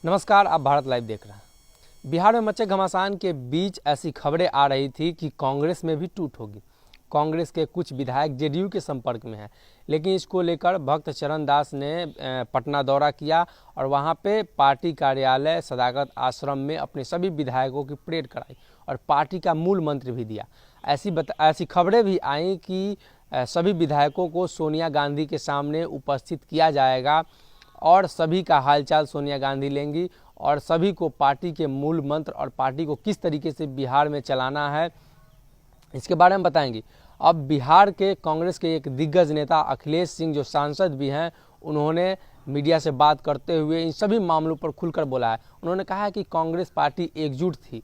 नमस्कार, आप भारत लाइव देख रहे हैं। बिहार में मचे घमासान के बीच ऐसी खबरें आ रही थी कि कांग्रेस में भी टूट होगी। कांग्रेस के कुछ विधायक जेडीयू के संपर्क में हैं, लेकिन इसको लेकर भक्त चरण दास ने पटना दौरा किया और वहां पे पार्टी कार्यालय सदाकत आश्रम में अपने सभी विधायकों की परेड कराई और पार्टी का मूल मंत्र भी दिया। ऐसी खबरें भी आई कि सभी विधायकों को सोनिया गांधी के सामने उपस्थित किया जाएगा और सभी का हालचाल सोनिया गांधी लेंगी और सभी को पार्टी के मूल मंत्र और पार्टी को किस तरीके से बिहार में चलाना है इसके बारे में बताएंगे। अब बिहार के कांग्रेस के एक दिग्गज नेता अखिलेश सिंह जो सांसद भी हैं, उन्होंने मीडिया से बात करते हुए इन सभी मामलों पर खुलकर बोला है। उन्होंने कहा है कि कांग्रेस पार्टी एकजुट थी।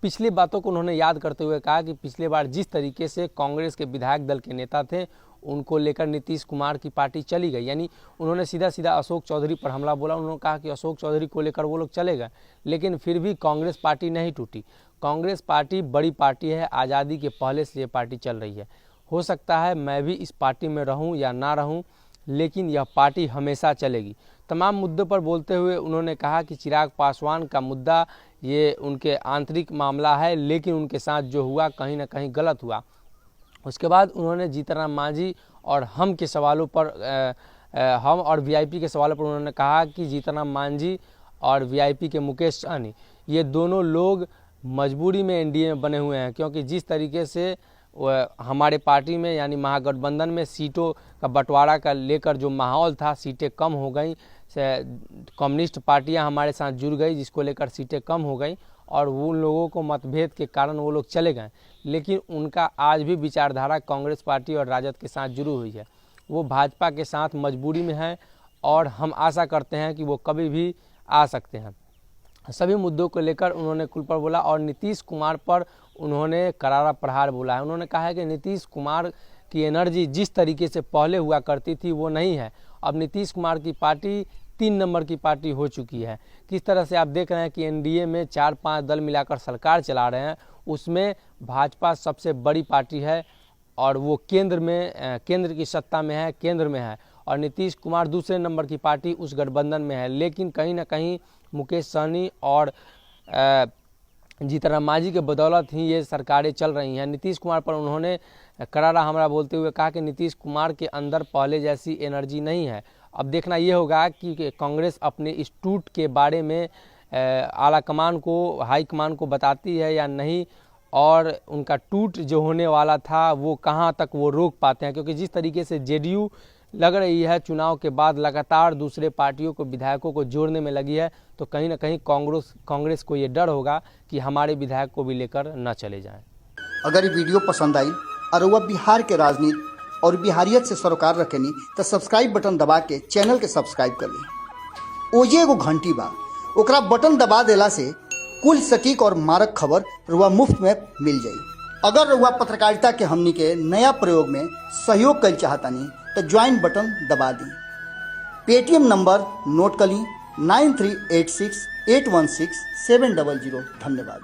पिछली बातों को उन्होंने याद करते हुए कहा कि पिछले बार जिस तरीके से कांग्रेस के विधायक दल के नेता थे, उनको लेकर नीतीश कुमार की पार्टी चली गई, यानी उन्होंने सीधा सीधा अशोक चौधरी पर हमला बोला। उन्होंने कहा कि अशोक चौधरी को लेकर वो लोग चले गए, लेकिन फिर भी कांग्रेस पार्टी नहीं टूटी। कांग्रेस पार्टी बड़ी पार्टी है, आज़ादी के पहले से ये पार्टी चल रही है। हो सकता है मैं भी इस पार्टी में रहूं या ना रहूं, लेकिन यह पार्टी हमेशा चलेगी। तमाम मुद्दों पर बोलते हुए उन्होंने कहा कि चिराग पासवान का मुद्दा ये उनके आंतरिक मामला है, लेकिन उनके साथ जो हुआ कहीं ना कहीं गलत हुआ। उसके बाद उन्होंने जीतनराम मांझी और हम के सवालों पर हम और वीआईपी के सवालों पर उन्होंने कहा कि जीतनराम मांझी और वीआईपी के मुकेश सहनी ये दोनों लोग मजबूरी में एनडीए में बने हुए हैं, क्योंकि जिस तरीके से हमारे पार्टी में यानी महागठबंधन में सीटों का बंटवारा का लेकर जो माहौल था, सीटें कम हो गई, कम्युनिस्ट पार्टियां हमारे साथ जुड़ गई जिसको लेकर सीटें कम हो गई और उन लोगों को मतभेद के कारण वो लोग चले गए। लेकिन उनका आज भी विचारधारा कांग्रेस पार्टी और राजद के साथ जुड़ी हुई है। वो भाजपा के साथ मजबूरी में है और हम आशा करते हैं कि वो कभी भी आ सकते हैं। सभी मुद्दों को लेकर उन्होंने खुल पर बोला और नीतीश कुमार पर उन्होंने करारा प्रहार बोला है। उन्होंने कहा है कि नीतीश कुमार की एनर्जी जिस तरीके से पहले हुआ करती थी वो नहीं है। अब नीतीश कुमार की पार्टी 3 नंबर की पार्टी हो चुकी है। किस तरह से आप देख रहे हैं कि एनडीए में 4-5 दल मिलाकर सरकार चला रहे हैं, उसमें भाजपा सबसे बड़ी पार्टी है और वो केंद्र की सत्ता में है, केंद्र में है, और नीतीश कुमार दूसरे नंबर की पार्टी उस गठबंधन में है। लेकिन कहीं ना कहीं मुकेश सहनी और जीतनराम मांझी के बदौलत ही ये सरकारें चल रही हैं। नीतीश कुमार पर उन्होंने करारा हमला बोलते हुए कहा कि नीतीश कुमार के अंदर पहले जैसी एनर्जी नहीं है। अब देखना ये होगा कि कांग्रेस अपने इस टूट के बारे में आला कमान को, हाई कमान को बताती है या नहीं, और उनका टूट जो होने वाला था वो कहां तक वो रोक पाते हैं, क्योंकि जिस तरीके से जेडीयू लग रही है चुनाव के बाद लगातार दूसरे पार्टियों को, विधायकों को जोड़ने में लगी है, तो कहीं ना कहीं कांग्रेस को ये डर होगा कि हमारे विधायक को भी लेकर न चले जाएं। अगर ये वीडियो पसंद आई और वह बिहार के राजनीति और बिहारियत से सरोकार रखेनी तो सब्सक्राइब बटन दबा के चैनल के सब्सक्राइब कर ली। ओजे एगो घंटी बा, ओकरा बटन दबा देला से कुल सटीक और मारक खबर रुआ मुफ्त में मिल जाई। अगर रुआ पत्रकारिता के हमनी के नया प्रयोग में सहयोग कर चाहतानी तो ज्वाइन बटन दबा दी। पेटीएम नंबर नोट कर ली 9386816700। धन्यवाद।